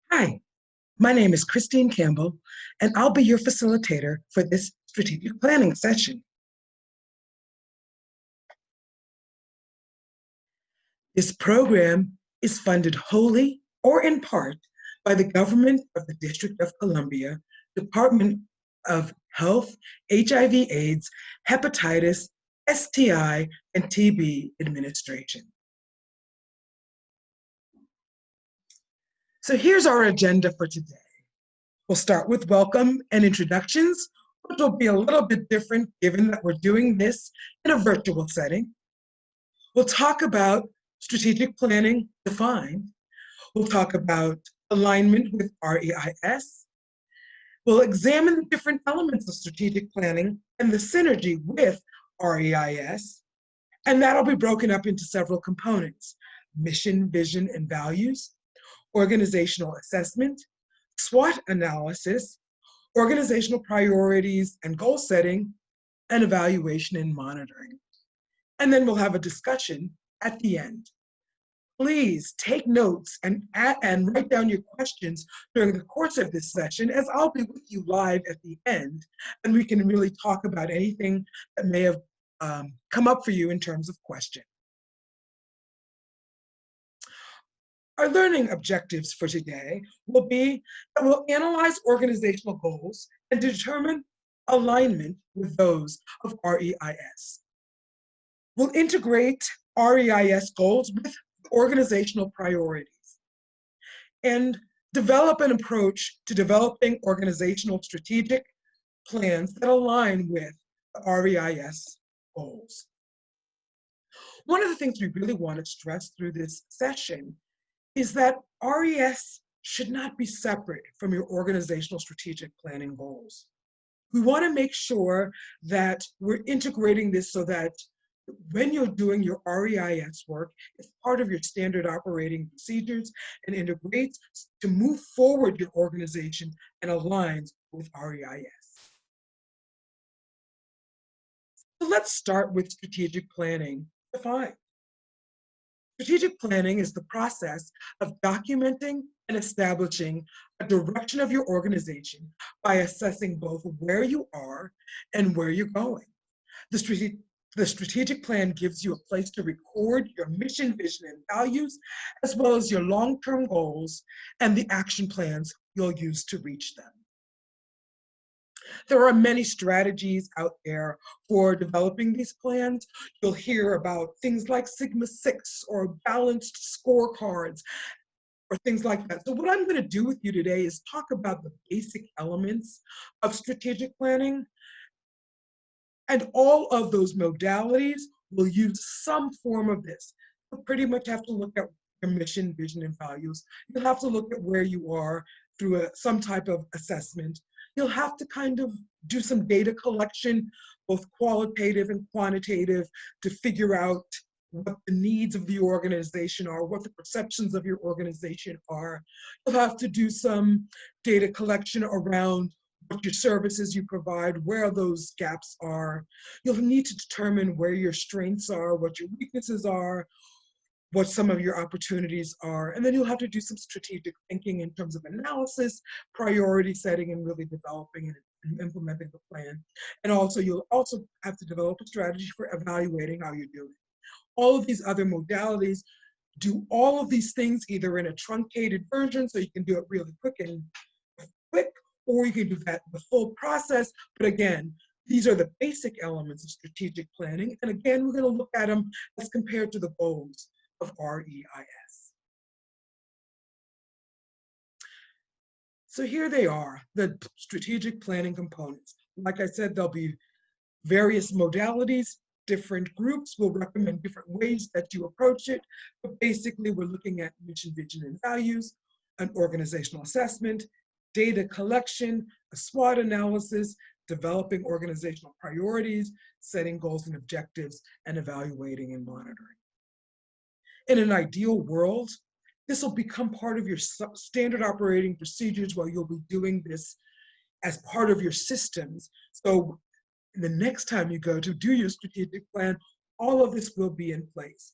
Hi, my name is Christine Campbell, and I'll be your facilitator for this strategic planning session. This program is funded wholly or in part by the government of the District of Columbia, Department of Health, HIV/AIDS, Hepatitis, STI, and TB Administration. So here's our agenda for today. We'll start with welcome and introductions, which will be a little bit different given that we're doing this in a virtual setting. We'll talk about strategic planning defined. We'll talk about alignment with REIS. We'll examine the different elements of strategic planning and the synergy with REIS. And that'll be broken up into several components: mission, vision, and values, organizational assessment, SWOT analysis, organizational priorities and goal setting, and evaluation and monitoring. And then we'll have a discussion at the end. Please take notes and write down your questions during the course of this session, as I'll be with you live at the end, and we can really talk about anything that may have come up for you in terms of question. Our learning objectives for today will be that we'll analyze organizational goals and determine alignment with those of REIS. We'll integrate REIS goals with organizational priorities and develop an approach to developing organizational strategic plans that align with the REIS goals. One of the things we really want to stress through this session is that REIS should not be separate from your organizational strategic planning goals. We want to make sure that we're integrating this so that when you're doing your REIS work, it's part of your standard operating procedures and integrates to move forward your organization and aligns with REIS. So let's start with strategic planning defined. Strategic planning is the process of documenting and establishing a direction of your organization by assessing both where you are and where you're going. The strategic plan gives you a place to record your mission, vision, and values, as well as your long-term goals and the action plans you'll use to reach them. There are many strategies out there for developing these plans. You'll hear about things like Sigma 6 or balanced scorecards or things like that. So what I'm going to do with you today is talk about the basic elements of strategic planning. And all of those modalities will use some form of this. You'll pretty much have to look at your mission, vision, and values. You'll have to look at where you are through some type of assessment. You'll have to kind of do some data collection, both qualitative and quantitative, to figure out what the needs of the organization are, what the perceptions of your organization are. You'll have to do some data collection around what your services you provide, where those gaps are. You'll need to determine where your strengths are, what your weaknesses are, what some of your opportunities are. And then you'll have to do some strategic thinking in terms of analysis, priority setting, and really developing and implementing the plan. And also, you'll also have to develop a strategy for evaluating how you're doing. All of these other modalities do all of these things either in a truncated version, so you can do it really quick, or you can do that the full process. But again, these are the basic elements of strategic planning. And again, we're going to look at them as compared to the goals of REIS. So here they are, the strategic planning components. Like I said, there'll be various modalities. Different groups will recommend different ways that you approach it. But basically, we're looking at mission, vision, and values, an organizational assessment, data collection, a SWOT analysis, developing organizational priorities, setting goals and objectives, and evaluating and monitoring. In an ideal world, this will become part of your standard operating procedures while you'll be doing this as part of your systems. So the next time you go to do your strategic plan, all of this will be in place.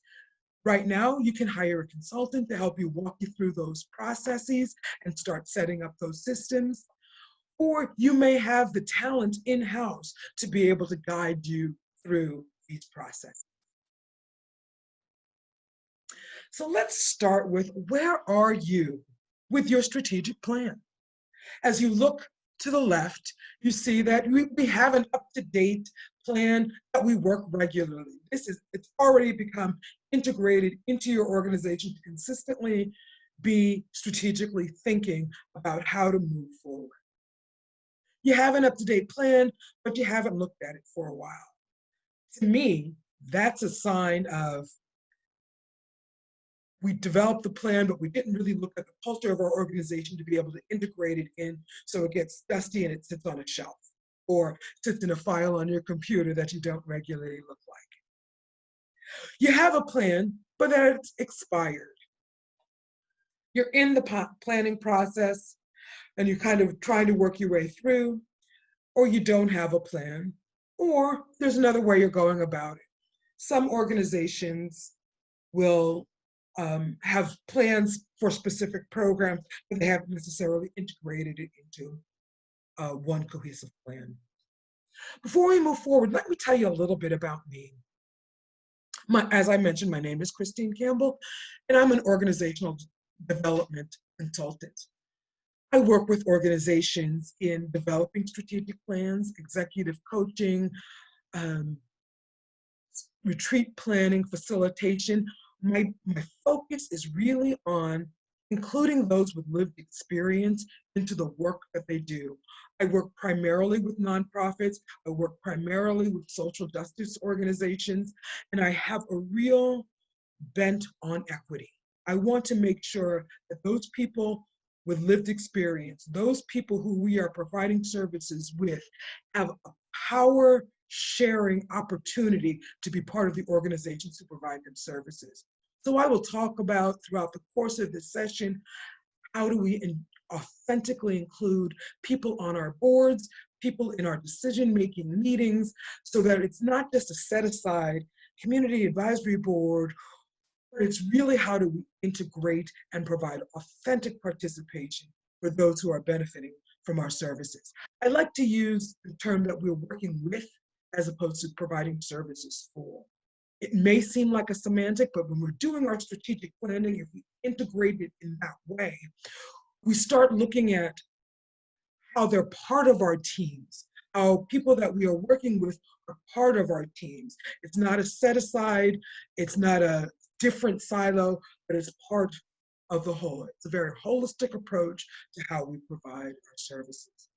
Right now, you can hire a consultant to help you walk you through those processes and start setting up those systems. Or you may have the talent in-house to be able to guide you through these processes. So let's start with, where are you with your strategic plan? As you look to the left, you see that we have an up-to-date plan that we work regularly. It's already become integrated into your organization to consistently be strategically thinking about how to move forward. You have an up-to-date plan, but you haven't looked at it for a while. To me, that's a sign of, we developed the plan, but we didn't really look at the culture of our organization to be able to integrate it in, so it gets dusty and it sits on a shelf or sits in a file on your computer that you don't regularly look like. You have a plan, but then it's expired. You're in the planning process and you're kind of trying to work your way through, or you don't have a plan, or there's another way you're going about it. Some organizations will have plans for specific programs, but they haven't necessarily integrated it into one cohesive plan. Before we move forward, let me tell you a little bit about me. As I mentioned, my name is Christine Campbell, and I'm an organizational development consultant. I work with organizations in developing strategic plans, executive coaching, retreat planning, facilitation. My focus is really on including those with lived experience into the work that they do. I work primarily with nonprofits. I work primarily with social justice organizations, and I have a real bent on equity. I want to make sure that those people with lived experience, those people who we are providing services with, have a power sharing opportunity to be part of the organizations who provide them services. So I will talk about, throughout the course of this session, how do we authentically include people on our boards, people in our decision-making meetings, so that it's not just a set-aside community advisory board, but it's really how do we integrate and provide authentic participation for those who are benefiting from our services. I like to use the term that we're working with as opposed to providing services for. It may seem like a semantic, but when we're doing our strategic planning, if we integrate it in that way, we start looking at how they're part of our teams, how people that we are working with are part of our teams. It's not a set aside, it's not a different silo, but it's part of the whole. It's a very holistic approach to how we provide our services.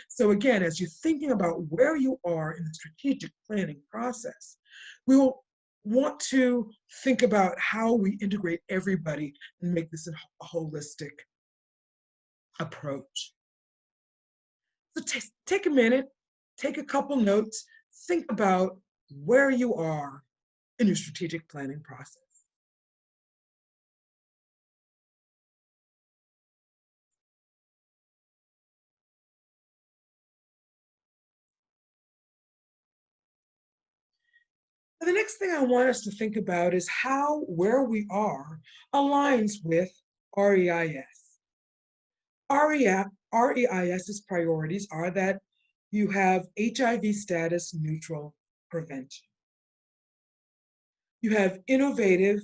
So again, as you're thinking about where you are in the strategic planning process, we will want to think about how we integrate everybody and make this a holistic approach. So take a minute, take a couple notes, think about where you are in your strategic planning process. The next thing I want us to think about is how where we are aligns with REIS. REIS's priorities are that you have HIV status neutral prevention. You have innovative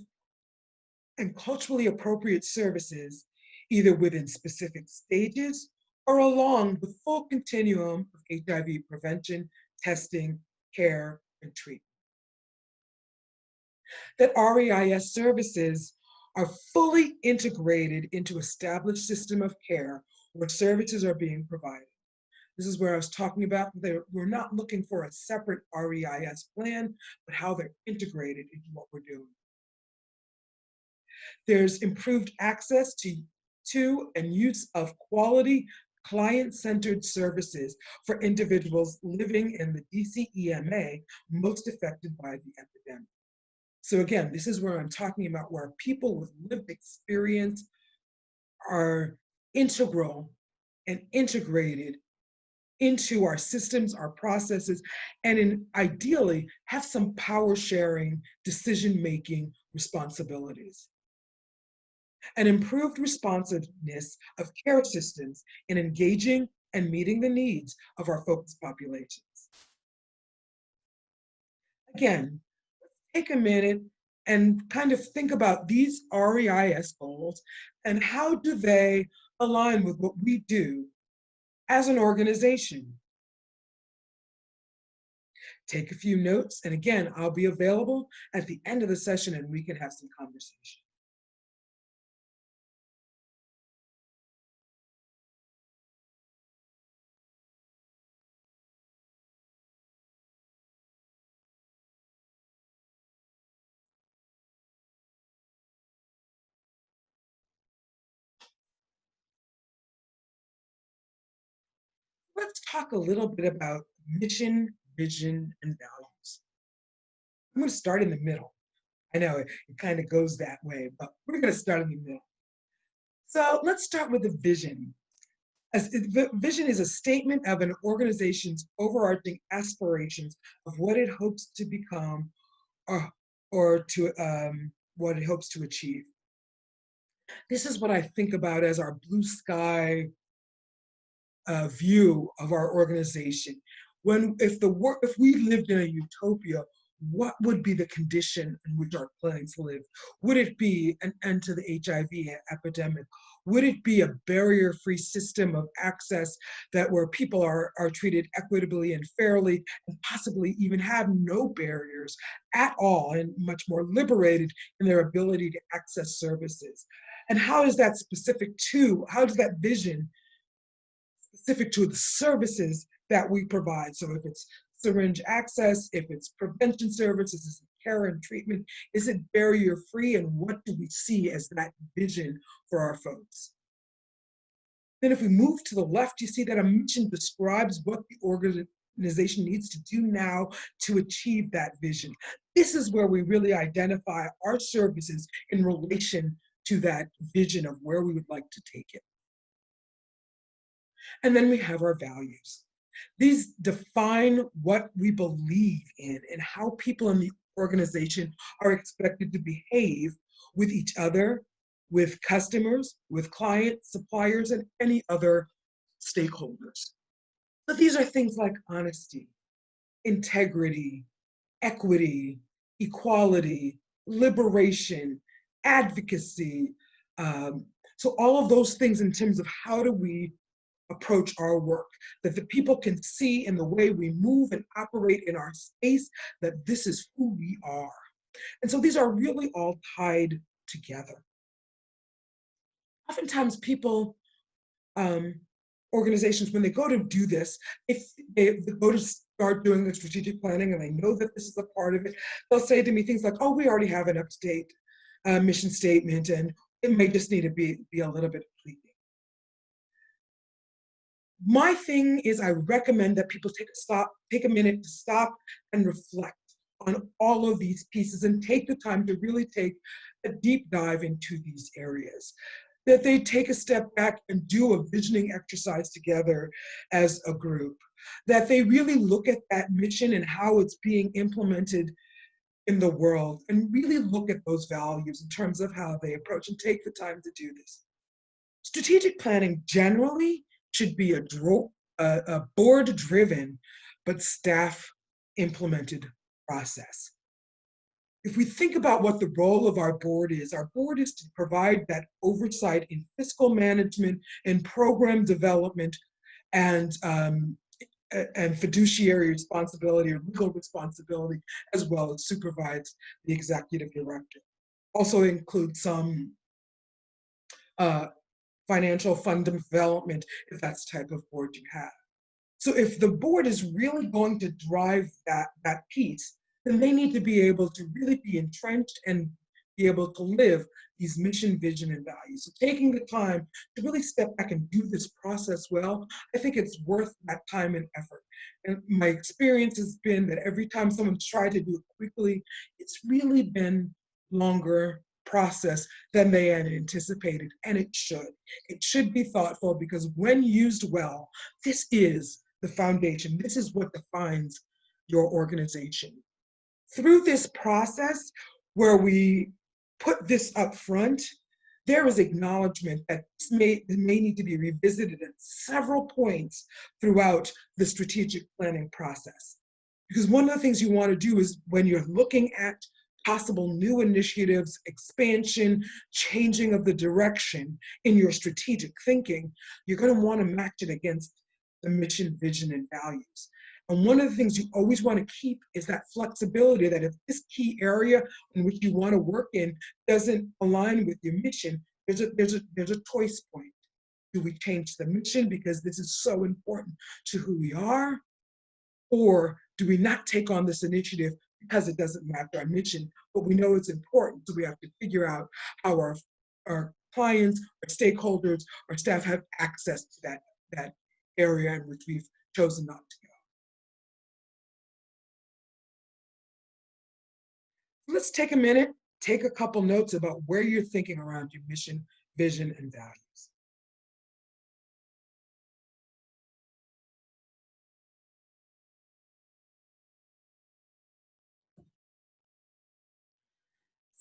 and culturally appropriate services, either within specific stages or along the full continuum of HIV prevention, testing, care, and treatment. That REIS services are fully integrated into established system of care where services are being provided. This is where I was talking about that we're not looking for a separate REIS plan, but how they're integrated into what we're doing. There's improved access to and use of quality client-centered services for individuals living in the DCEMA most affected by the epidemic. So again, this is where I'm talking about where people with lived experience are integral and integrated into our systems, our processes, and ideally have some power sharing, decision making responsibilities, and improved responsiveness of care systems in engaging and meeting the needs of our focus populations. Again, take a minute and kind of think about these REIS goals and how do they align with what we do as an organization. Take a few notes, and again, I'll be available at the end of the session and we can have some conversation. Let's talk a little bit about mission, vision, and values. I'm going to start in the middle. I know it kind of goes that way, but we're going to start in the middle. So let's start with the vision. Vision is a statement of an organization's overarching aspirations of what it hopes to become or to what it hopes to achieve. This is what I think about as our blue sky view of our organization. If we lived in a utopia, what would be the condition in which our clients live? Would it be an end to the HIV epidemic? Would it be a barrier-free system of access where people are treated equitably and fairly, and possibly even have no barriers at all, and much more liberated in their ability to access services? And how does that vision specific to the services that we provide? So if it's syringe access, if it's prevention services, is it care and treatment, is it barrier-free, and what do we see as that vision for our folks? Then if we move to the left, you see that a mission describes what the organization needs to do now to achieve that vision. This is where we really identify our services in relation to that vision of where we would like to take it. And then we have our values. These define what we believe in and how people in the organization are expected to behave with each other, with customers, with clients, suppliers, and any other stakeholders. But these are things like honesty, integrity, equity, equality, liberation, advocacy. So all of those things in terms of how do we approach our work, that the people can see in the way we move and operate in our space, that this is who we are. And so these are really all tied together. Oftentimes people, organizations, when they go to do this, if they go to start doing the strategic planning and they know that this is a part of it, they'll say to me things like, oh, we already have an up-to-date mission statement and it may just need to be a little bit tweaked. My thing is I recommend that people take a minute to stop and reflect on all of these pieces and take the time to really take a deep dive into these areas. That they take a step back and do a visioning exercise together as a group. That they really look at that mission and how it's being implemented in the world and really look at those values in terms of how they approach and take the time to do this. Strategic planning generally should be a board-driven but staff-implemented process. If we think about what the role of our board is to provide that oversight in fiscal management and program development and fiduciary responsibility or legal responsibility, as well as supervise the executive director. Also includes some financial fund development, if that's the type of board you have. So if the board is really going to drive that piece, then they need to be able to really be entrenched and be able to live these mission, vision, and values. So taking the time to really step back and do this process well, I think it's worth that time and effort. And my experience has been that every time someone's tried to do it quickly, it's really been longer process than they had anticipated, and it should. It should be thoughtful because when used well, this is the foundation. This is what defines your organization. Through this process where we put this up front, there is acknowledgement that this may need to be revisited at several points throughout the strategic planning process. Because one of the things you want to do is when you're looking at possible new initiatives, expansion, changing of the direction in your strategic thinking, you're going to want to match it against the mission, vision, and values. And one of the things you always want to keep is that flexibility that if this key area in which you want to work in doesn't align with your mission, there's a choice point. Do we change the mission because this is so important to who we are? Or do we not take on this initiative because it doesn't match our mission, but we know it's important, so we have to figure out how our clients, our stakeholders, our staff have access to that area in which we've chosen not to go. Let's take a minute, take a couple notes about where you're thinking around your mission, vision, and values.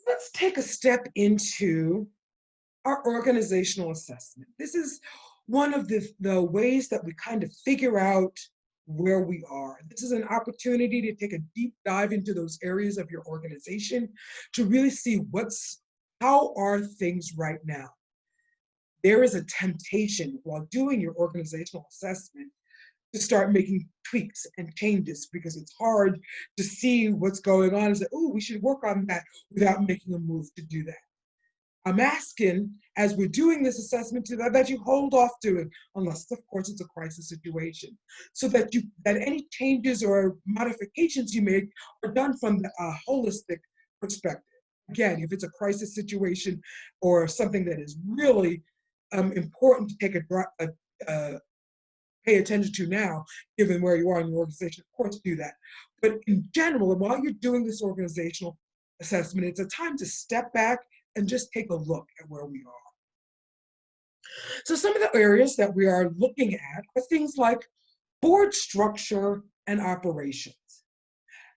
Let's take a step into our organizational assessment. This is one of the ways that we kind of figure out where we are. This is an opportunity to take a deep dive into those areas of your organization to really see how are things right now. There is a temptation while doing your organizational assessment to start making tweaks and changes because it's hard to see what's going on and say, oh, we should work on that without making a move to do that. I'm asking, as we're doing this assessment, that you hold off doing, unless, of course, it's a crisis situation, so that any changes or modifications you make are done from a holistic perspective. Again, if it's a crisis situation or something that is really important to take pay attention to now, given where you are in your organization, of course, do that. But in general, while you're doing this organizational assessment, it's a time to step back and just take a look at where we are. So some of the areas that we are looking at are things like board structure and operations.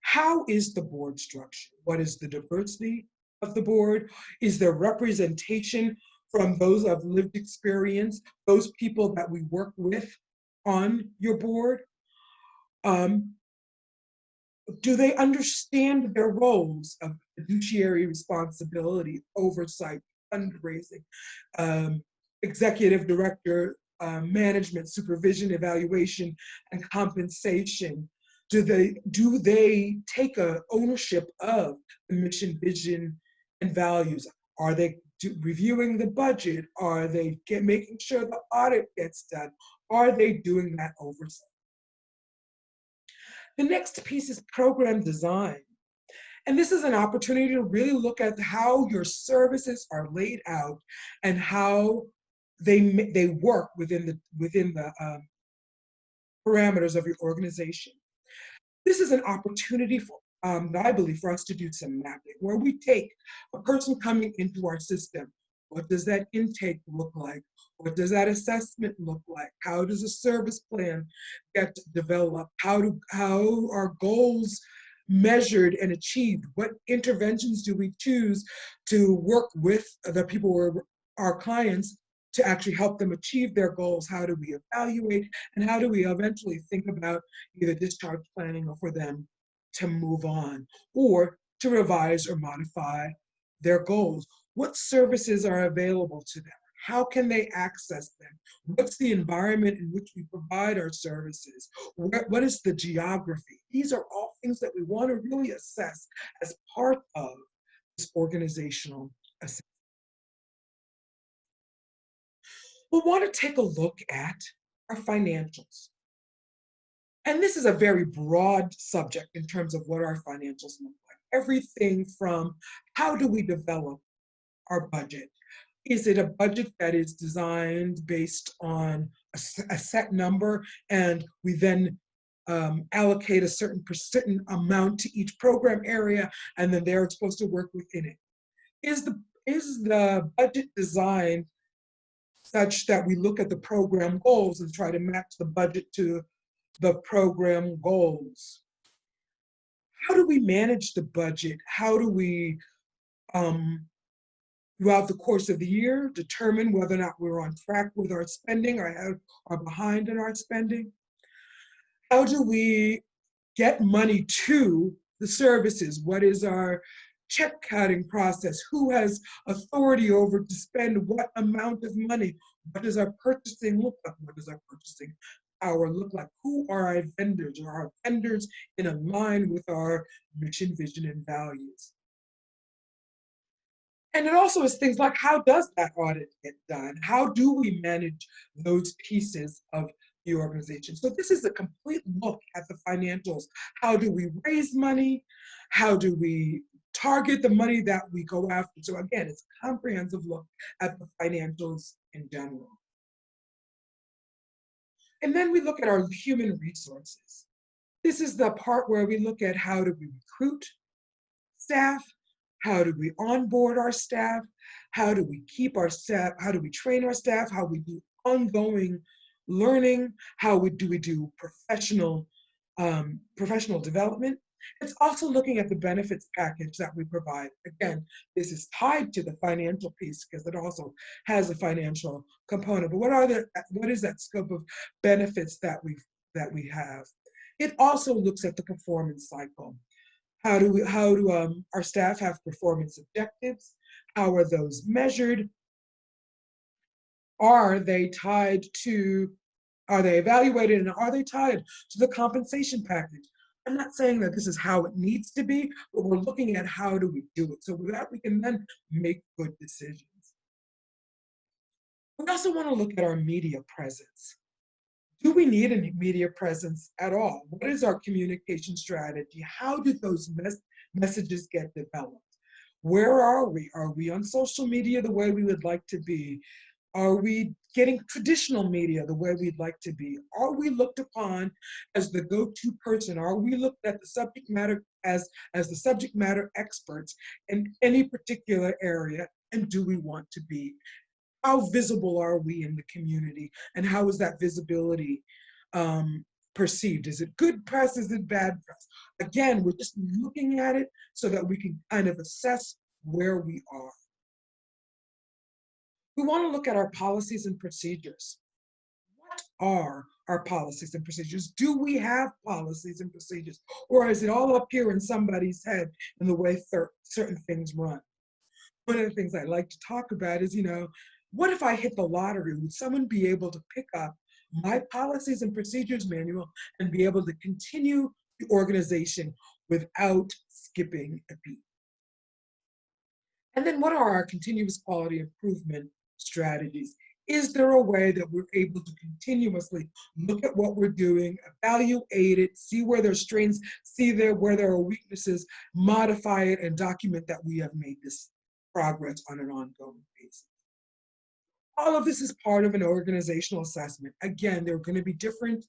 How is the board structure? What is the diversity of the board? Is there representation from those of lived experience, those people that we work with on your board? Do they understand their roles of fiduciary responsibility, oversight, fundraising, executive director, management, supervision, evaluation, and compensation? Do they take ownership of the mission, vision, and values? Are they reviewing the budget? Are they making sure the audit gets done? Are they doing that oversight? The next piece is program design. And this is an opportunity to really look at how your services are laid out and how they work within the parameters of your organization. This is an opportunity for, I believe, for us to do some mapping, where we take a person coming into our system. What does that intake look like? What does that assessment look like? How does a service plan get developed? How are goals measured and achieved? What interventions do we choose to work with the people who are our clients to actually help them achieve their goals? How do we evaluate, and how do we eventually think about either discharge planning or for them to move on or to revise or modify their goals? What services are available to them? How can they access them? What's the environment in which we provide our services? What is the geography? These are all things that we want to really assess as part of this organizational assessment. We'll want to take a look at our financials. And this is a very broad subject in terms of what our financials look like. Everything from how do we develop our budget? Is it a budget that is designed based on a set number and we then allocate a certain amount to each program area and then they're supposed to work within it? Is the budget designed such that we look at the program goals and try to match the budget to the program goals? How do we manage the budget? How do we throughout the course of the year, determine whether or not we're on track with our spending or behind in our spending. How do we get money to the services? What is our check counting process? Who has authority over to spend what amount of money? What does our purchasing look like? What does our purchasing power look like? Who are our vendors? Are our vendors in line with our mission, vision, and values? And it also is things like, how does that audit get done? How do we manage those pieces of the organization? So this is a complete look at the financials. How do we raise money? How do we target the money that we go after? So again, it's a comprehensive look at the financials in general. And then we look at our human resources. This is the part where we look at how do we recruit staff, how do we onboard our staff, how do we keep our staff, how do we train our staff, how we do ongoing learning, how do we do professional development. It's also looking at the benefits package that we provide. Again, this is tied to the financial piece because it also has a financial component. But what is that scope of benefits that we have? It also looks at the performance cycle. How do our staff have performance objectives? How are those measured? Are they evaluated, and are they tied to the compensation package? I'm not saying that this is how it needs to be, but we're looking at how do we do it so that we can then make good decisions. We also want to look at our media presence. Do we need a media presence at all? What is our communication strategy? How do those messages get developed? Where are we? Are we on social media the way we would like to be? Are we getting traditional media the way we'd like to be? Are we looked upon as the go-to person? Are we looked at the subject matter as the subject matter experts in any particular area? And do we want to be? How visible are we in the community? And how is that visibility perceived? Is it good press? Is it bad press? Again, we're just looking at it so that we can kind of assess where we are. We want to look at our policies and procedures. What are our policies and procedures? Do we have policies and procedures? Or is it all up here in somebody's head in the way certain things run? One of the things I like to talk about is, what if I hit the lottery? Would someone be able to pick up my policies and procedures manual and be able to continue the organization without skipping a beat? And then what are our continuous quality improvement strategies? Is there a way that we're able to continuously look at what we're doing, evaluate it, see where there's strengths, see where there are weaknesses, modify it, and document that we have made this progress on an ongoing basis? All of this is part of an organizational assessment. Again, there are going to be different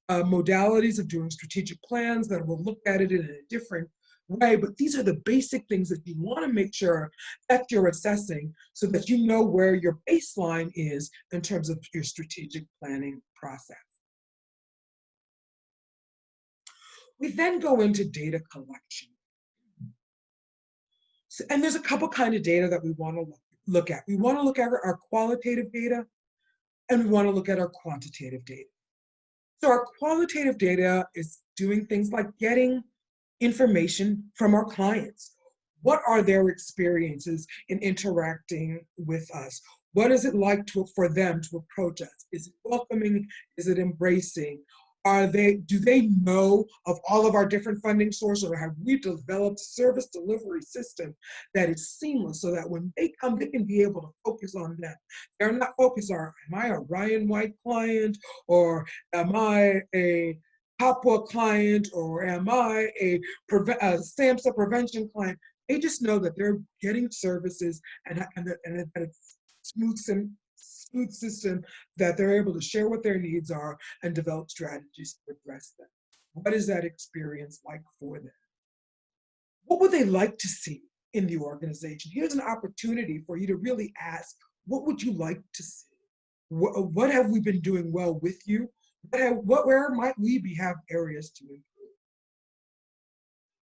modalities of doing strategic plans that will look at it in a different way, but these are the basic things that you want to make sure that you're assessing so that you know where your baseline is in terms of your strategic planning process. We then go into data collection. And there's a couple kind of data that we want to look at. We want to look at our qualitative data, and we want to look at our quantitative data. So our qualitative data is doing things like getting information from our clients. What are their experiences in interacting with us? What is it like for them to approach us? Is it welcoming? Is it embracing? Do they know of all of our different funding sources, or have we developed a service delivery system that is seamless so that when they come, they can be able to focus on them? They're not focused on, am I a Ryan White client, or am I a Papua client, or am I a SAMHSA prevention client? They just know that they're getting services and that it's smooth system that they're able to share what their needs are and develop strategies to address them. What is that experience like for them? What would they like to see in the organization? Here's an opportunity for you to really ask, what would you like to see? What have we been doing well with you? Where might we have areas to improve?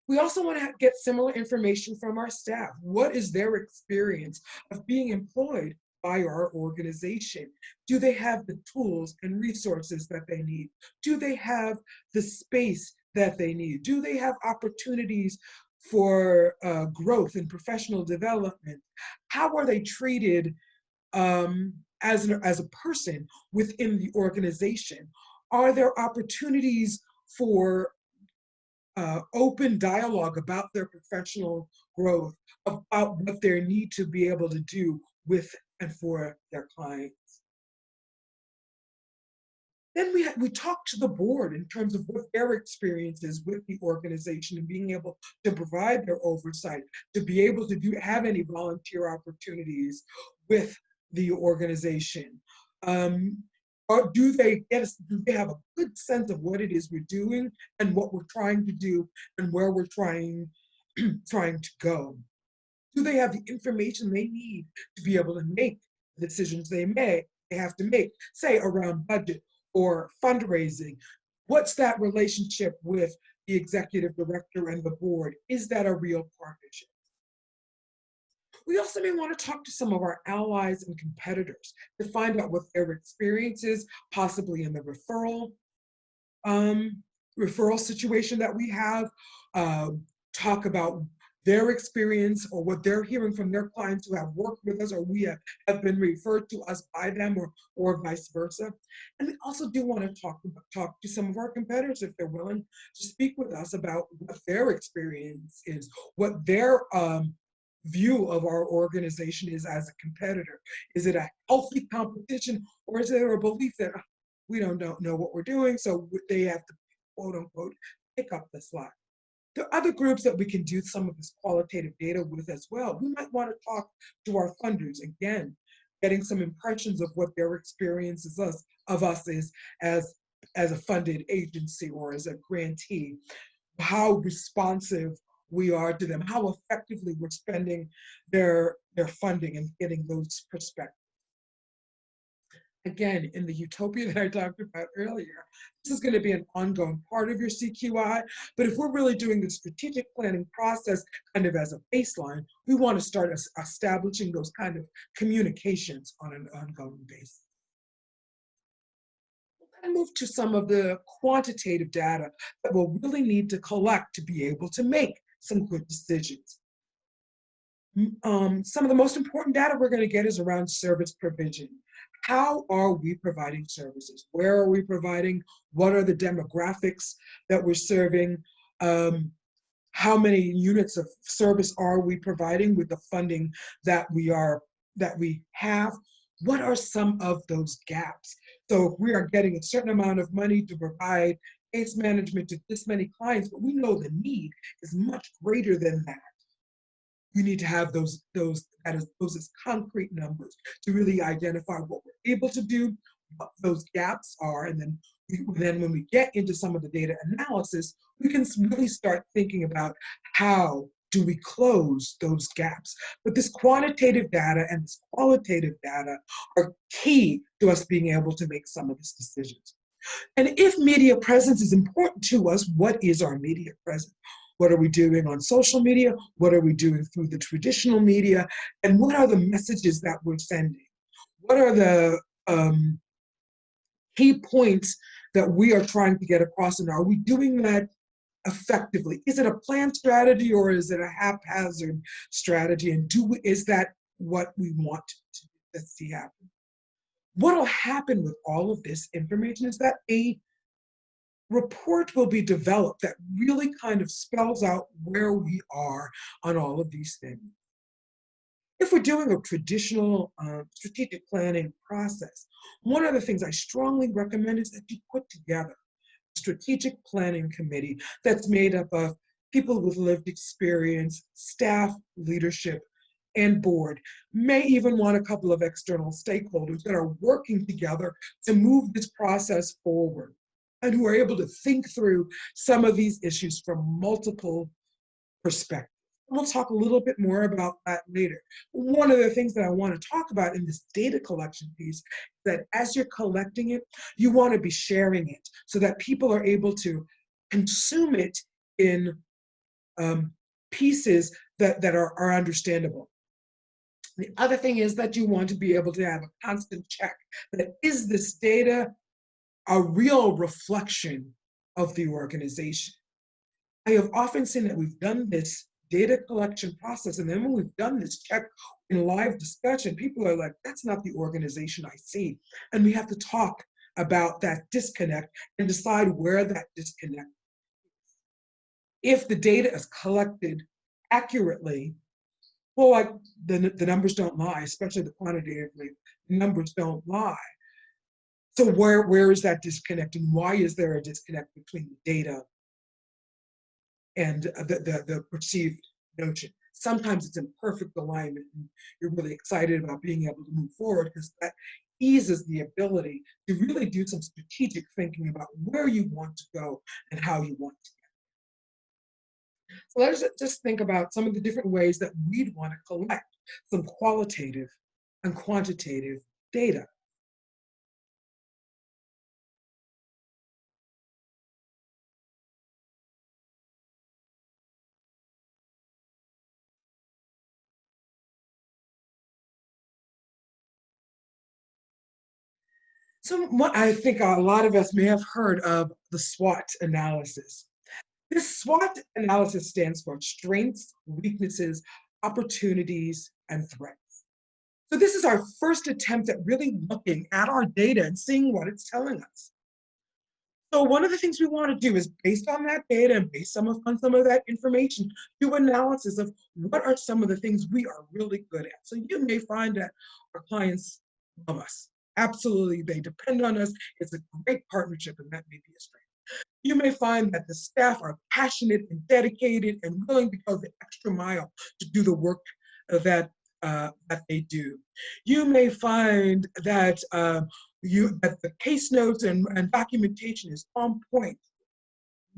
We also want to get similar information from our staff. What is their experience of being employed by our organization? Do they have the tools and resources that they need? Do they have the space that they need? Do they have opportunities for growth and professional development? How are they treated as a person within the organization? Are there opportunities for open dialogue about their professional growth, about what they need to be able to do with and for their clients? Then we talk to the board in terms of what their experience is with the organization and being able to provide their oversight, to be able to have any volunteer opportunities with the organization. Or do they have a good sense of what it is we're doing and what we're trying to do and where we're trying to go? Do they have the information they need to be able to make the decisions they have to make, say around budget or fundraising? What's that relationship with the executive director and the board? Is that a real partnership? We also may want to talk to some of our allies and competitors to find out what their experience is, possibly in the referral situation that we have, talk about their experience or what they're hearing from their clients who have worked with us or we have been referred to us by them or vice versa. And we also do want to talk to some of our competitors if they're willing to speak with us about what their experience is, what their view of our organization is as a competitor. Is it a healthy competition or is there a belief that we don't know what we're doing, so they have to, quote unquote, pick up the slack? There are other groups that we can do some of this qualitative data with as well. We might want to talk to our funders, again, getting some impressions of what their experience of us is as a funded agency or as a grantee, how responsive we are to them, how effectively we're spending their funding and getting those perspectives. Again, in the utopia that I talked about earlier, this is going to be an ongoing part of your CQI, but if we're really doing the strategic planning process kind of as a baseline, we want to start establishing those kind of communications on an ongoing basis. And move to some of the quantitative data that we'll really need to collect to be able to make some good decisions. Some of the most important data we're going to get is around service provision. How are we providing services? Where are we providing? What are the demographics that we're serving? How many units of service are we providing with the funding that we have? What are some of those gaps? So if we are getting a certain amount of money to provide case management to this many clients, but we know the need is much greater than that. We need to have those as concrete numbers to really identify what we're able to do, what those gaps are, and then when we get into some of the data analysis, we can really start thinking about how do we close those gaps. But this quantitative data and this qualitative data are key to us being able to make some of these decisions. And if media presence is important to us, what is our media presence? What are we doing on social media? What are we doing through the traditional media? And what are the messages that we're sending? What are the key points that we are trying to get across? And are we doing that effectively? Is it a planned strategy or is it a haphazard strategy? And is that what we want to see happen? What will happen with all of this information is that a report will be developed that really kind of spells out where we are on all of these things. If we're doing a traditional strategic planning process, one of the things I strongly recommend is that you put together a strategic planning committee that's made up of people with lived experience, staff, leadership, and board. May even want a couple of external stakeholders that are working together to move this process forward and who are able to think through some of these issues from multiple perspectives. We'll talk a little bit more about that later. One of the things that I want to talk about in this data collection piece is that as you're collecting it, you want to be sharing it so that people are able to consume it in pieces that are understandable. The other thing is that you want to be able to have a constant check that is this data a real reflection of the organization. I have often seen that we've done this data collection process, and then when we've done this check in live discussion, people are like, that's not the organization I see. And we have to talk about that disconnect and decide where that disconnect is. If the data is collected accurately, well, like the numbers don't lie, especially the quantitatively, the numbers don't lie. So where is that disconnect, and why is there a disconnect between the data and the perceived notion? Sometimes it's in perfect alignment, and you're really excited about being able to move forward because that eases the ability to really do some strategic thinking about where you want to go and how you want to get. So let's just think about some of the different ways that we'd want to collect some qualitative and quantitative data. So what I think a lot of us may have heard of the SWOT analysis. This SWOT analysis stands for strengths, weaknesses, opportunities, and threats. So this is our first attempt at really looking at our data and seeing what it's telling us. So one of the things we want to do is, based on that data and based on some of that information, do analysis of what are some of the things we are really good at. So you may find that our clients love us. Absolutely, they depend on us. It's a great partnership, and that may be a strength. You may find that the staff are passionate and dedicated and willing to go the extra mile to do the work that they do. You may find that that the case notes and documentation is on point,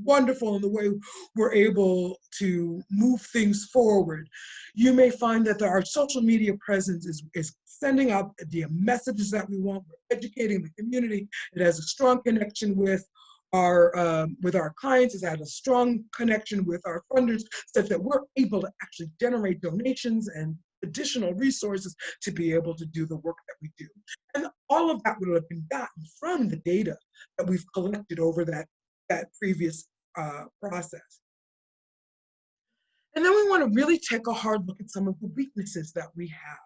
wonderful in the way we're able to move things forward. You may find that our social media presence is sending out the messages that we want. We're educating the community. It has a strong connection with our clients. It has a strong connection with our funders, such that we're able to actually generate donations and additional resources to be able to do the work that we do. And all of that would have been gotten from the data that we've collected over that previous process. And then we want to really take a hard look at some of the weaknesses that we have,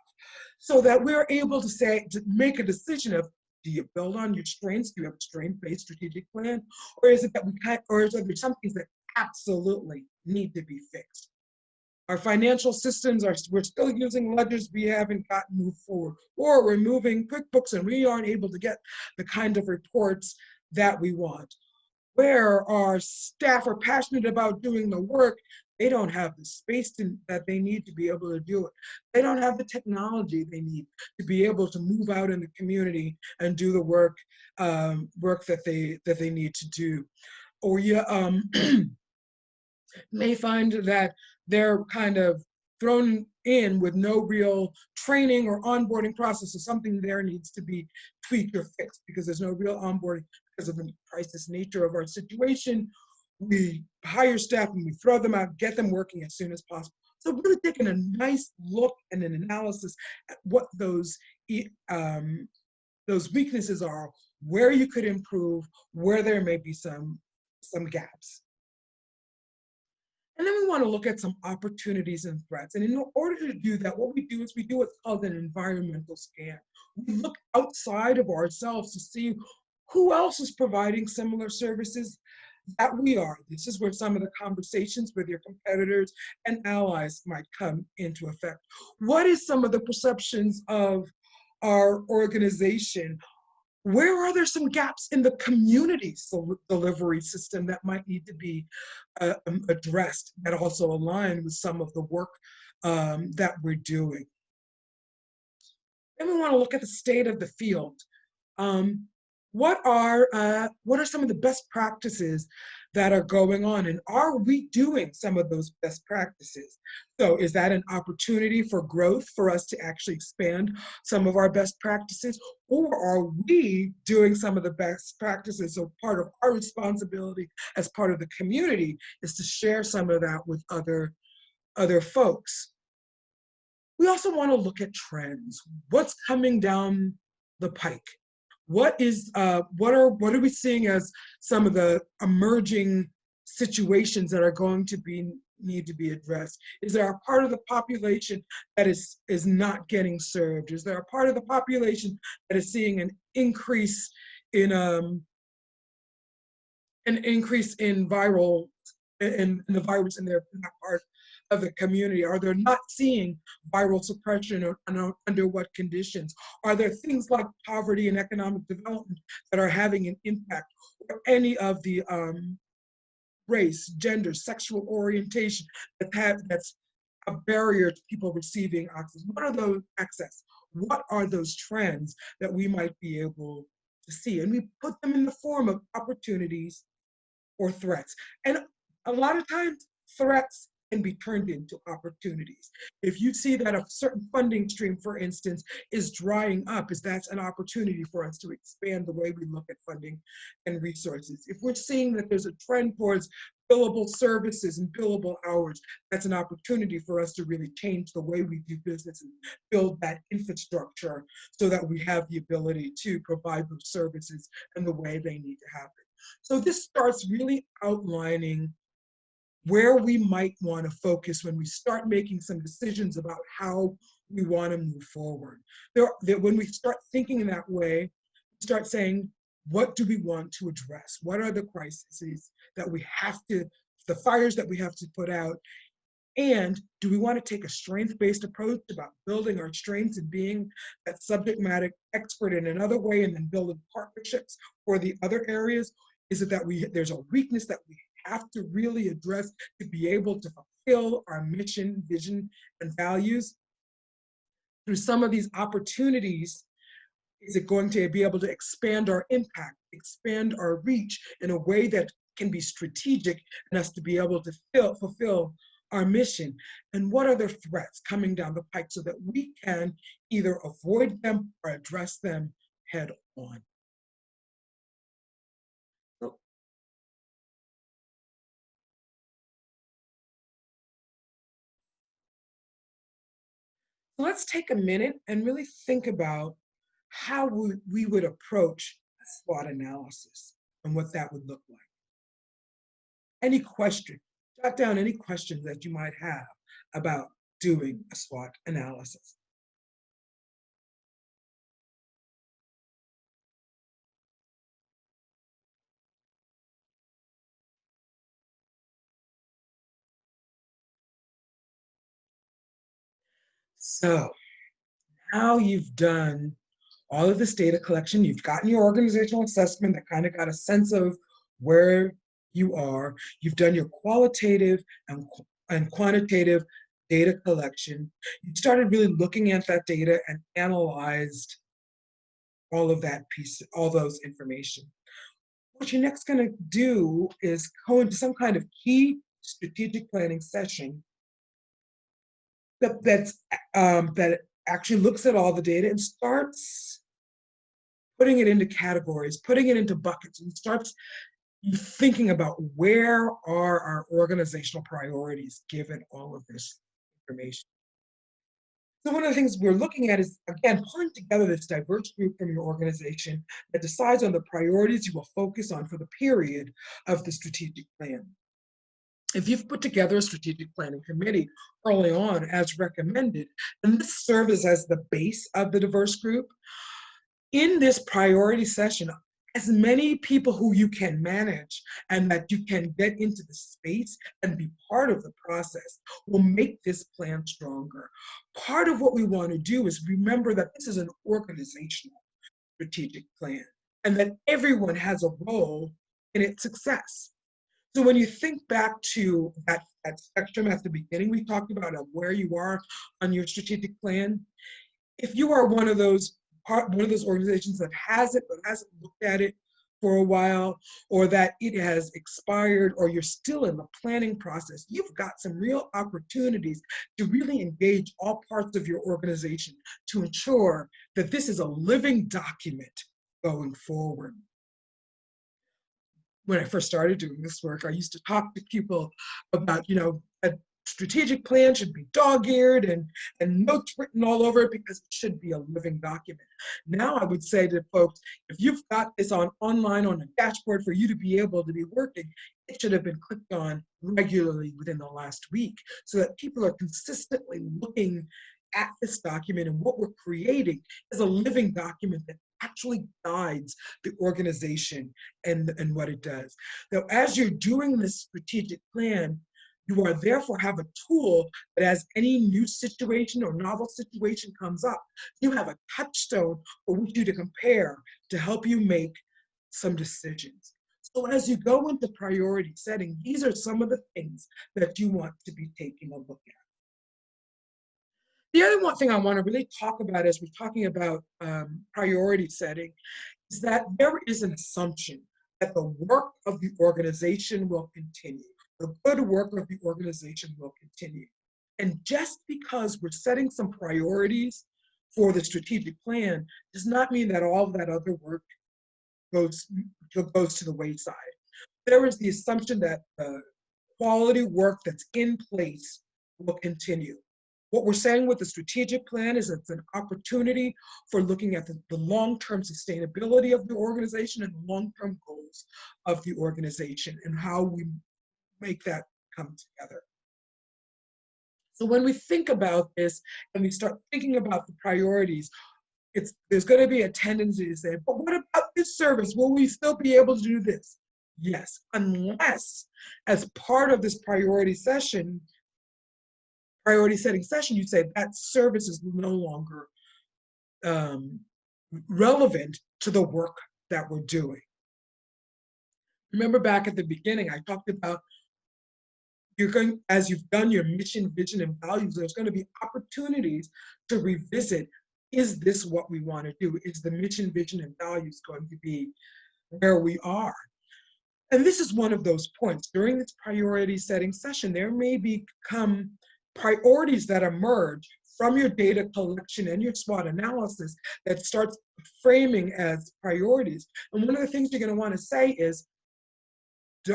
so that we're able to make a decision of, do you build on your strengths? Do you have a strength-based strategic plan? Or is it that there some things that absolutely need to be fixed? Our financial systems we're still using ledgers we haven't gotten moved forward, or we're moving QuickBooks and we aren't able to get the kind of reports that we want. Where our staff are passionate about doing the work, they don't have the space that they need to be able to do it. They don't have the technology they need to be able to move out in the community and do the work that they need to do. Or you may find that they're kind of thrown in with no real training or onboarding process, so something there needs to be tweaked or fixed because there's no real onboarding because of the crisis nature of our situation. We hire staff and we throw them out, get them working as soon as possible. So really taking a nice look and an analysis at what those weaknesses are, where you could improve, where there may be some gaps. And then we want to look at some opportunities and threats. And in order to do that, what we do is we do what's called an environmental scan. We look outside of ourselves to see who else is providing similar services that we are. This is where some of the conversations with your competitors and allies might come into effect. What is some of the perceptions of our organization? Where are there some gaps in the community delivery system that might need to be addressed, that also align with some of the work that we're doing? Then we want to look at the state of the field. What are some of the best practices that are going on, and are we doing some of those best practices? So is that an opportunity for growth for us to actually expand some of our best practices, or are we doing some of the best practices? So part of our responsibility as part of the community is to share some of that with other folks. We also want to look at trends. What's coming down the pike? What are we seeing as some of the emerging situations that are going to need to be addressed? Is there a part of the population that is not getting served? Is there a part of the population that is seeing an increase in viral in the virus in that part of the community? Are they not seeing viral suppression, or under what conditions? Are there things like poverty and economic development that are having an impact, or any of the race, gender, sexual orientation that's a barrier to people receiving access? What are those access? What are those trends that we might be able to see? And we put them in the form of opportunities or threats. And a lot of times, threats can be turned into opportunities. If you see that a certain funding stream, for instance, is drying up, that's an opportunity for us to expand the way we look at funding and resources. If we're seeing that there's a trend towards billable services and billable hours, that's an opportunity for us to really change the way we do business and build that infrastructure so that we have the ability to provide those services in the way they need to happen. So this starts really outlining where we might want to focus when we start making some decisions about how we want to move forward. When we start thinking in that way, we start saying, what do we want to address? What are the crises that we have to, the fires that we have to put out? And do we want to take a strength-based approach about building our strengths and being that subject matter expert in another way, and then building partnerships for the other areas? Is it that there's a weakness that we have to really address to be able to fulfill our mission, vision, and values? Through some of these opportunities, is it going to be able to expand our impact, expand our reach in a way that can be strategic and us to be able to fulfill our mission? And what are the threats coming down the pike so that we can either avoid them or address them head on? Let's take a minute and really think about how we would approach a SWOT analysis and what that would look like. Any question, jot down any questions that you might have about doing a SWOT analysis. So now you've done all of this data collection, you've gotten your organizational assessment that kind of got a sense of where you are, you've done your qualitative and quantitative data collection, you started really looking at that data and analyzed all of that piece, all those information. What you're next going to do is go into some kind of key strategic planning session that actually looks at all the data and starts putting it into categories, putting it into buckets, and starts thinking about where are our organizational priorities given all of this information. So one of the things we're looking at is, again, pulling together this diverse group from your organization that decides on the priorities you will focus on for the period of the strategic plan. If you've put together a strategic planning committee early on as recommended, then this serves as the base of the diverse group. In this priority session, as many people who you can manage and that you can get into the space and be part of the process will make this plan stronger. Part of what we want to do is remember that this is an organizational strategic plan and that everyone has a role in its success. So when you think back to that spectrum at the beginning, we talked about where you are on your strategic plan. If you are one of those organizations that has it but hasn't looked at it for a while, or that it has expired, or you're still in the planning process, you've got some real opportunities to really engage all parts of your organization to ensure that this is a living document going forward. When I first started doing this work, I used to talk to people about, a strategic plan should be dog-eared and notes written all over it because it should be a living document. Now I would say to folks, if you've got this online on a dashboard for you to be able to be working, it should have been clicked on regularly within the last week so that people are consistently looking at this document, and what we're creating is a living document that actually guides the organization and what it does. Now, as you're doing this strategic plan, you are therefore have a tool that as any new situation or novel situation comes up, you have a touchstone for which you to compare to help you make some decisions. So as you go into priority setting, these are some of the things that you want to be taking a look at. The other one thing I want to really talk about as we're talking about priority setting is that there is an assumption that the work of the organization will continue. The good work of the organization will continue. And just because we're setting some priorities for the strategic plan does not mean that all of that other work goes to the wayside. There is the assumption that the quality work that's in place will continue. What we're saying with the strategic plan is it's an opportunity for looking at the long-term sustainability of the organization and the long-term goals of the organization and how we make that come together. So when we think about this and we start thinking about the priorities, there's going to be a tendency to say, but what about this service? Will we still be able to do this? Yes, unless as part of this priority setting session, you say that service is no longer relevant to the work that we're doing. Remember back at the beginning, I talked about as you've done your mission, vision, and values, there's going to be opportunities to revisit, is this what we want to do? Is the mission, vision, and values going to be where we are? And this is one of those points. During this priority setting session, there may become priorities that emerge from your data collection and your SWOT analysis that starts framing as priorities. And one of the things you're going to want to say is,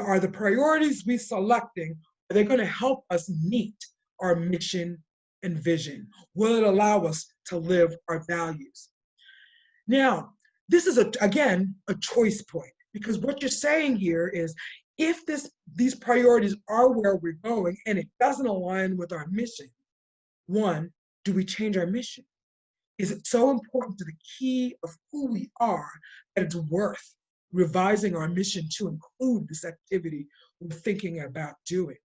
are the priorities we're selecting, are they going to help us meet our mission and vision? Will it allow us to live our values? Now, this is, again, a choice point, because what you're saying here is, if these priorities are where we're going and it doesn't align with our mission, one, do we change our mission? Is it so important to the key of who we are that it's worth revising our mission to include this activity we're thinking about doing?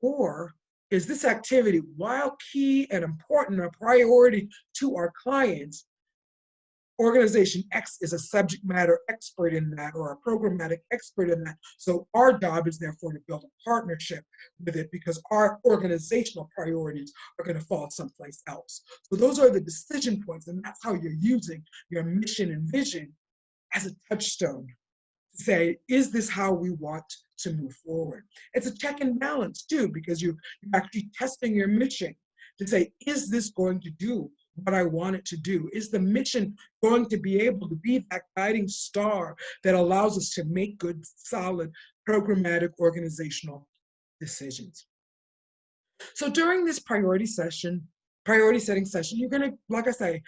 Or is this activity, while key and important, a priority to our clients, organization X is a subject matter expert in that, or a programmatic expert in that. So our job is therefore to build a partnership with it, because our organizational priorities are going to fall someplace else. So those are the decision points, and that's how you're using your mission and vision as a touchstone to say, is this how we want to move forward? It's a check and balance too, because you're actually testing your mission to say, is this going to do what I want it to do? Is the mission going to be able to be that guiding star that allows us to make good, solid, programmatic organizational decisions? So during this priority setting session, you're going to, like I say,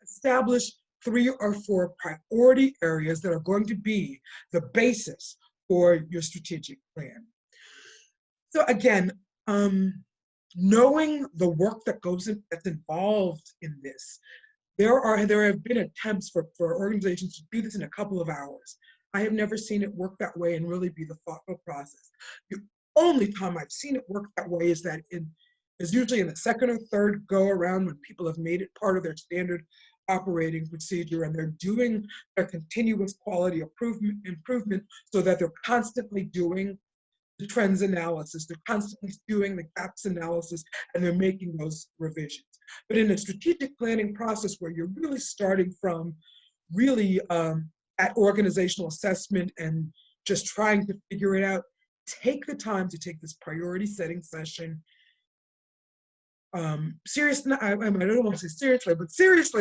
establish 3 or 4 priority areas that are going to be the basis for your strategic plan. So again, knowing the work that's involved in this, there have been attempts for organizations to do this in a couple of hours. I have never seen it work that way and really be the thoughtful process. The only time I've seen it work that way is usually in the second or third go around, when people have made it part of their standard operating procedure and they're doing their continuous quality improvement so that they're constantly doing the trends analysis, they're constantly doing the gaps analysis, and they're making those revisions. But in a strategic planning process where you're really starting from really that organizational assessment and just trying to figure it out, take the time to take this priority setting session. Seriously, I don't want to say seriously,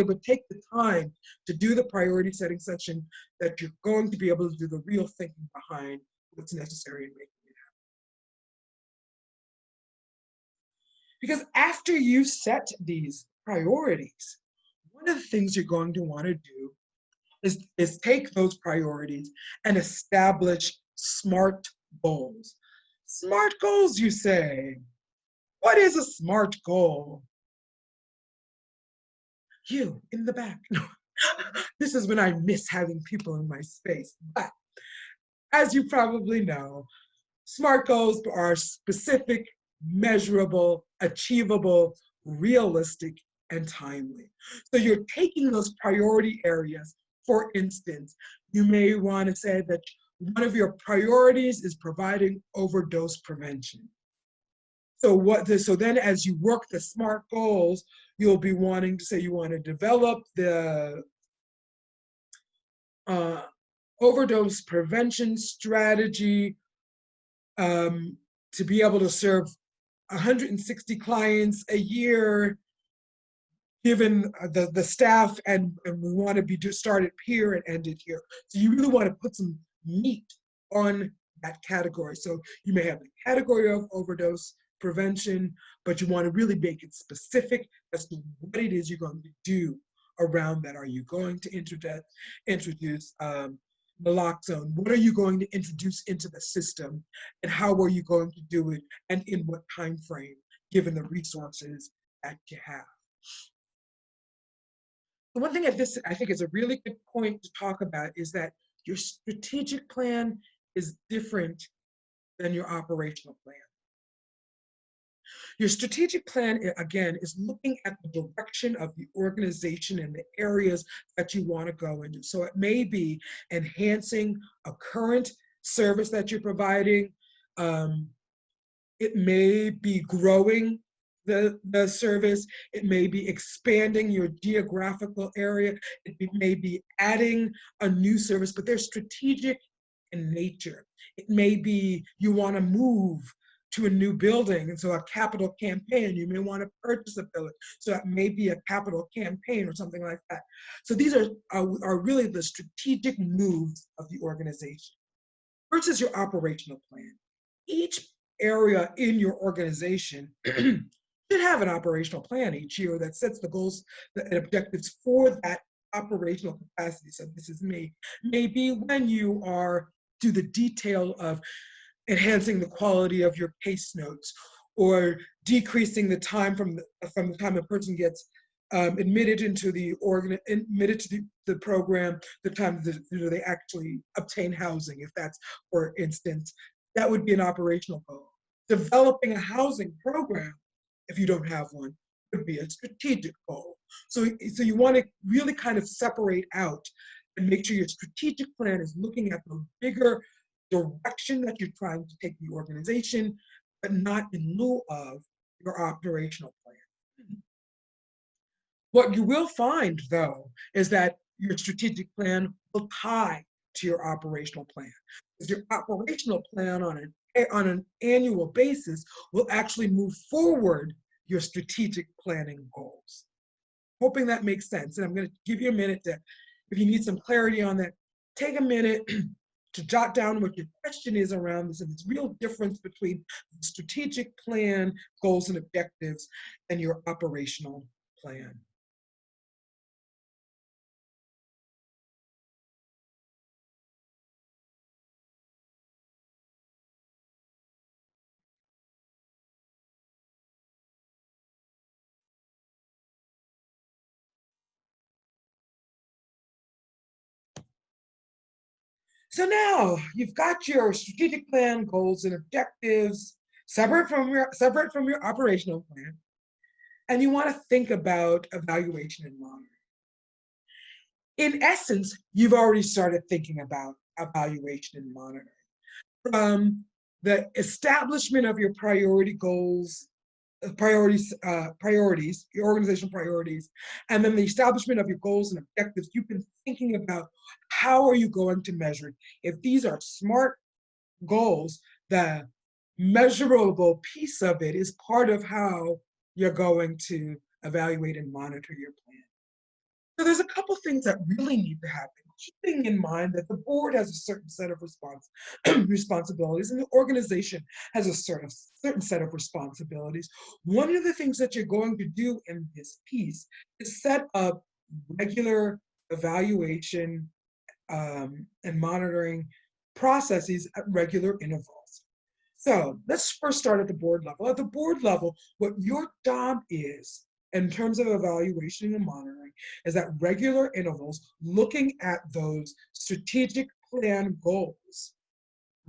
but take the time to do the priority setting session, that you're going to be able to do the real thinking behind what's necessary in making it happen. Because after you set these priorities, one of the things you're going to want to do is take those priorities and establish SMART goals. SMART goals, you say. What is a SMART goal? You in the back. No. This is when I miss having people in my space. But as you probably know, SMART goals are specific, measurable, achievable, realistic, and timely. So you're taking those priority areas. For instance, you may want to say that one of your priorities is providing overdose prevention. So then as you work the SMART goals, you'll be wanting to say you want to develop the overdose prevention strategy to be able to serve 160 clients a year, given the staff, and we want to be started here and ended here. So you really want to put some meat on that category. So you may have the category of overdose prevention, but you want to really make it specific as to what it is you're going to do around that. Are you going to introduce naloxone? What are you going to introduce into the system, and how are you going to do it, and in what time frame, given the resources that you have? The one thing I think is a really good point to talk about is that your strategic plan is different than your operational plan. Your strategic plan, again, is looking at the direction of the organization and the areas that you want to go into. So it may be enhancing a current service that you're providing. It may be growing the service. It may be expanding your geographical area. It may be adding a new service, but they're strategic in nature. It may be you want to move to a new building, and so a capital campaign. You may want to purchase a building, so that may be a capital campaign or something like that. So these are really the strategic moves of the organization versus your operational plan. Each area in your organization should have an operational plan each year that sets the goals and objectives for that operational capacity. So this is me. Maybe when you do the detail of enhancing the quality of your case notes, or decreasing the time from the time a person gets admitted into the program, the time that they actually obtain housing, if that's, for instance, that would be an operational goal. Developing a housing program, if you don't have one, would be a strategic goal. So you want to really kind of separate out and make sure your strategic plan is looking at the bigger direction that you're trying to take the organization, but not in lieu of your operational plan. What you will find, though, is that your strategic plan will tie to your operational plan. Because your operational plan on an annual basis will actually move forward your strategic planning goals. Hoping that makes sense. And I'm going to give you a minute to, if you need some clarity on that, take a minute to jot down what your question is around this, and this real difference between the strategic plan, goals and objectives, and your operational plan. So now you've got your strategic plan, goals and objectives separate from your operational plan, and you want to think about evaluation and monitoring. In essence, you've already started thinking about evaluation and monitoring. From the establishment of your priority goals priorities, your organizational priorities, and then the establishment of your goals and objectives. You've been thinking about how are you going to measure it. If these are SMART goals, the measurable piece of it is part of how you're going to evaluate and monitor your plan. So there's a couple things that really need to happen. Keeping in mind that the board has a certain set of responsibilities and the organization has a certain set of responsibilities. One of the things that you're going to do in this piece is set up regular evaluation and monitoring processes at regular intervals. So let's first start at the board level. At the board level, what your job is in terms of evaluation and monitoring is at regular intervals, looking at those strategic plan goals.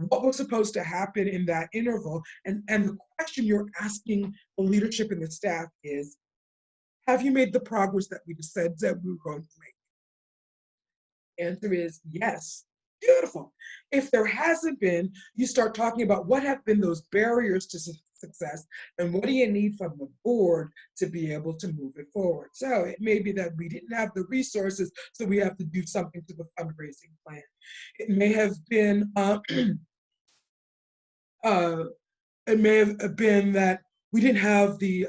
What was supposed to happen in that interval? And the question you're asking the leadership and the staff is, have you made the progress that we just said that we were going to make? Answer is yes. Beautiful. If there hasn't been, you start talking about what have been those barriers to success and what do you need from the board to be able to move it forward. So it may be that we didn't have the resources, so we have to do something to the fundraising plan. It may have been that we didn't have the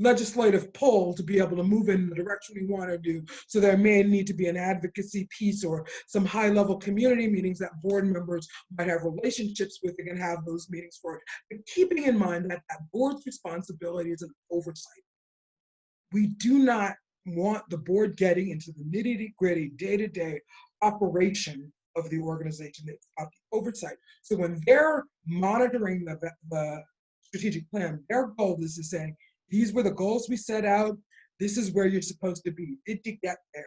legislative pull to be able to move in the direction we want to do. So there may need to be an advocacy piece or some high-level community meetings that board members might have relationships with and can have those meetings for it. But keeping in mind that that board's responsibility is an oversight. We do not want the board getting into the nitty-gritty day-to-day operation of the organization. It's about the oversight. So when they're monitoring the strategic plan, their goal is to say, these were the goals we set out. This is where you're supposed to be. Did you get there?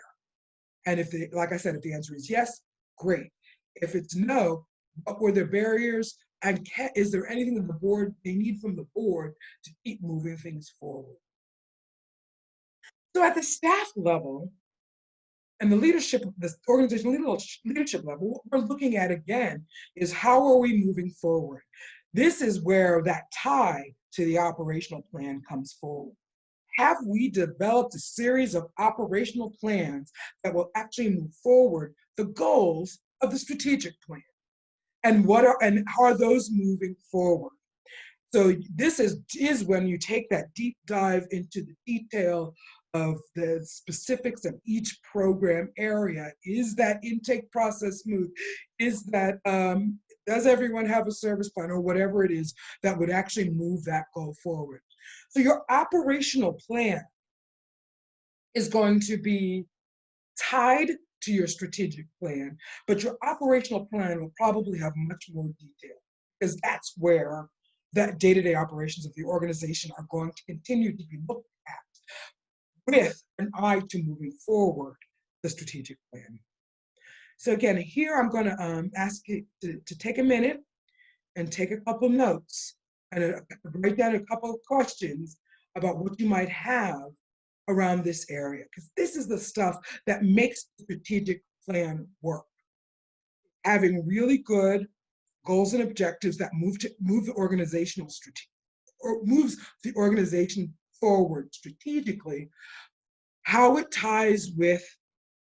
And if like I said, if the answer is yes, great. If it's no, what were the barriers? And is there anything that the board they need from the board to keep moving things forward? So at the staff level and the leadership, the organizational leadership level, what we're looking at again is how are we moving forward? This is where that tie to the operational plan comes forward. Have we developed a series of operational plans that will actually move forward the goals of the strategic plan? And how are those moving forward? So this is when you take that deep dive into the detail of the specifics of each program area. Is that intake process smooth? Is that does everyone have a service plan or whatever it is that would actually move that goal forward? So your operational plan is going to be tied to your strategic plan, but your operational plan will probably have much more detail because that's where that day-to-day operations of the organization are going to continue to be looked at with an eye to moving forward the strategic plan. So again, here I'm going to ask you to take a minute and take a couple notes and write down a couple of questions about what you might have around this area, because this is the stuff that makes the strategic plan work. Having really good goals and objectives that move the organizational or moves the organization forward strategically, how it ties with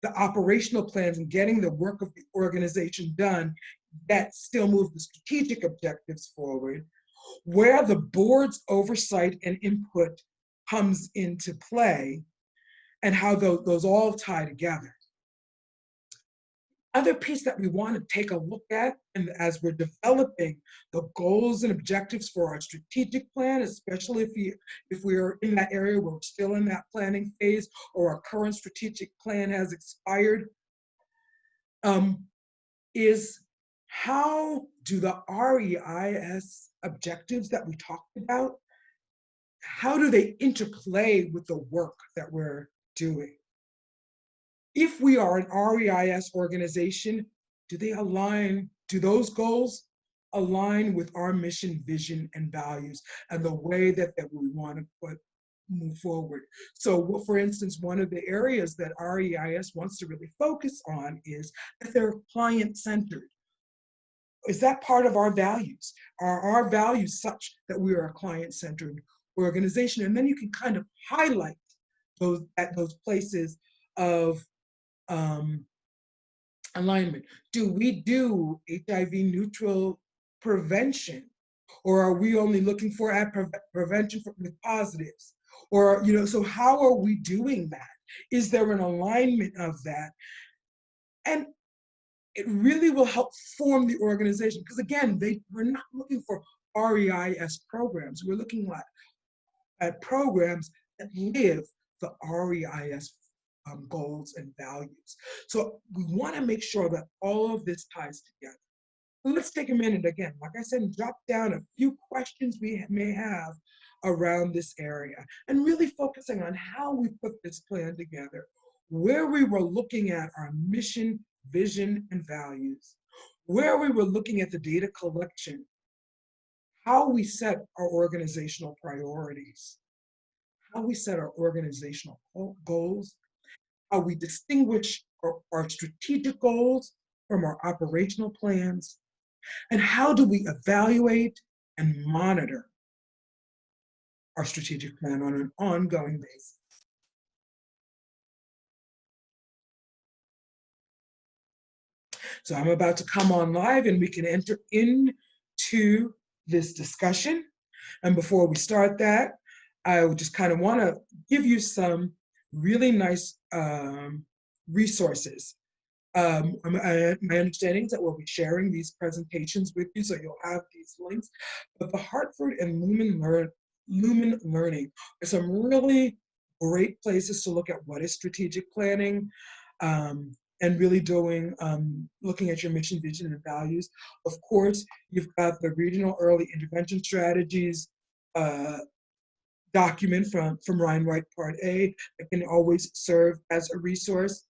the operational plans and getting the work of the organization done that still move the strategic objectives forward, where the board's oversight and input comes into play, and how those all tie together. Other piece that we want to take a look at, and as we're developing the goals and objectives for our strategic plan, especially if we're in that area where we're still in that planning phase or our current strategic plan has expired, is how do the REIS objectives that we talked about, how do they interplay with the work that we're doing? If we are an REIS organization, do those goals align with our mission, vision, and values and the way that we want to move forward? So for instance, one of the areas that REIS wants to really focus on is that they're client-centered. is that part of our values? Are our values such that we are a client-centered organization? And then you can kind of highlight those places of alignment. Do we do HIV neutral prevention? Or are we only looking for prevention with positives? Or, so how are we doing that? Is there an alignment of that? And it really will help form the organization. Because again, we're not looking for REIS programs. We're looking at programs that live the REIS goals and values. So we want to make sure that all of this ties together. Let's take a minute again, like I said, and jot down a few questions we may have around this area, and really focusing on how we put this plan together, where we were looking at our mission, vision, and values, where we were looking at the data collection, how we set our organizational priorities, how we set our organizational goals, how we distinguish our strategic goals from our operational plans, and how do we evaluate and monitor our strategic plan on an ongoing basis. So I'm about to come on live and we can enter into this discussion. And before we start that, I just kind of want to give you some really nice resources. My understanding is that we'll be sharing these presentations with you, so you'll have these links. But the Hartford and Lumen Learning are some really great places to look at what is strategic planning, and really looking at your mission, vision, and values. Of course, you've got the Regional Early Intervention Strategies document from Ryan White Part A that can always serve as a resource.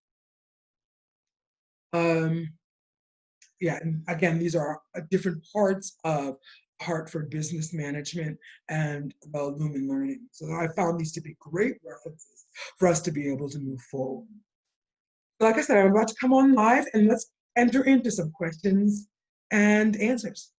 Yeah, and again, these are different parts of Hartford Business Management and Lumen Learning. So I found these to be great references for us to be able to move forward. Like I said, I'm about to come on live, and let's enter into some questions and answers.